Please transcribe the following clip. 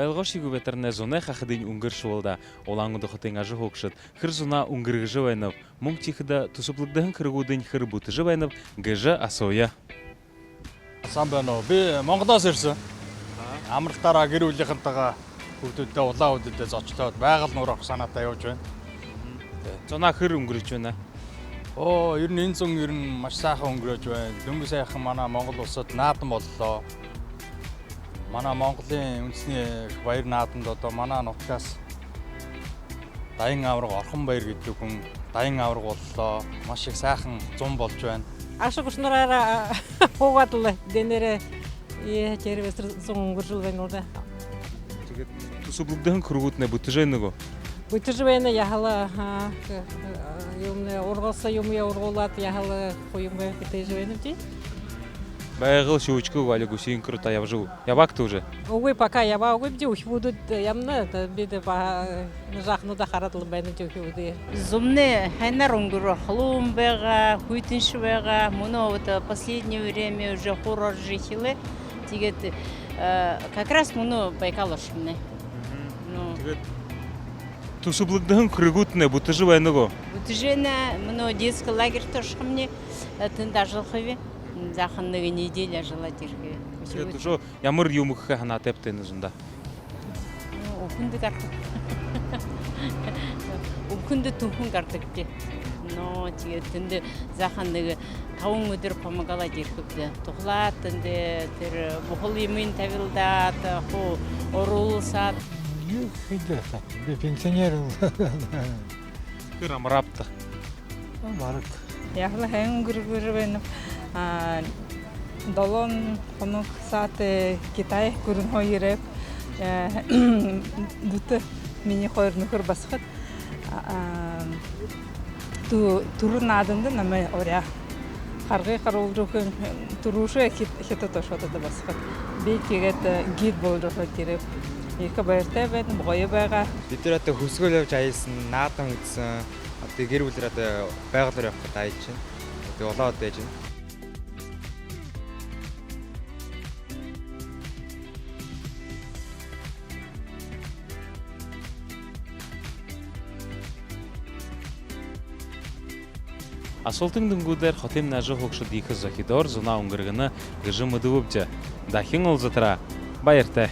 Ойлгошиг ветерне зуны хахадын өнгөр шуулда улаангууд хотын ажи хоогшид хэр зуна өнгөргөж байнав мөн чихда төсөблөгдөн хэрэгүүдийн хэр бүтэж байнав гэж асууя. Сан байна уу? Би Монголоос ирсэн. Амралтаараа гэр бүлийнхэнтэйгээ хүүхдүүдтэй улаан үдэдээ зочлоод байгаль нуурах санаатай явж байна. Зуна хэр өнгөрөж байна? Ер нь энэ зун ер нь маш сайхан өнгөрөөж байна. Дөнгөж сайхан манай Монгол улсад наадам боллоо. Манай Монголын үндэсний баяр наадамд одоо манай нутгаас Даян авраг Орхон баяр гэдэг хүн Даян авраг боллоо. Маш их сайхан зун болж байна. Ашиг гушнараа хуугадлаа дэнэрэ тэрвэстэр зун өнгөржил байна уу. Тэгээд төсөблөгдөн хэрэгүүднээ бүтэж байна нөгөө. Бүтэж байна яхала юм ургуулсан юм ургуулад яхала хуйм гэтэж байна тий. Байгаль шүүжгөө валиг синкрота явжуу. Явагт уже. Увы пока яваагүй би будут ямна бид ба жахнуда харадлан байна тий. Зумны хайнар өнгөрөө халуун байгаа, хүйтэнш байгаа. Мөн последнее время уже хоррор жихиле. Тэгээд как раз мөн Байкал оршимнэ. Тэгээд төсөблөгдөн хэрэгүүднээ бүтэж байна нөгөө. Бүтэж байна. Мөн детский лагерь оршимнэ. Тэнд ажиллахыг захан нэг неделя ажиллаад ирэхээ. Тэгээд шүү ямар юм өгөх ханаа тавьтай энэ зунда. Өвхөнд гардаг. Өвхөнд түүхэн гардаг тий. Тэгээд тэнд захан нэг 5 өдөр помогалаад ирэхээ. Тухлаад тэнд тэр бухал юмын тавилдаад хоо оруулсаад би пенсионер. Тэр амрапта. Марк. Яхла хэн гүргүр байна. Долон хоног саат Китай гүрэн хоёроо дүт миний хоёр нөхөр басхад түрүү нааданд намайг оря харгай харуулрухын түрүүшээ хятад шотод басхад би тэгээд гид болрох гэрээ их баяртай байна гоё байгаа. Бид нар одоо хөсгөл явж аялсан наадам үзсэн одоо гэр бүлээр одоо байгалаар явах гэдэг аялж байна. Тэгээ улаад байж байна. Асуултын дүнгүүдээр хотын нажи хоогшид их захидор зуна өнгөргөнө гэж мэдвэвж дахин уулзатра баяртай.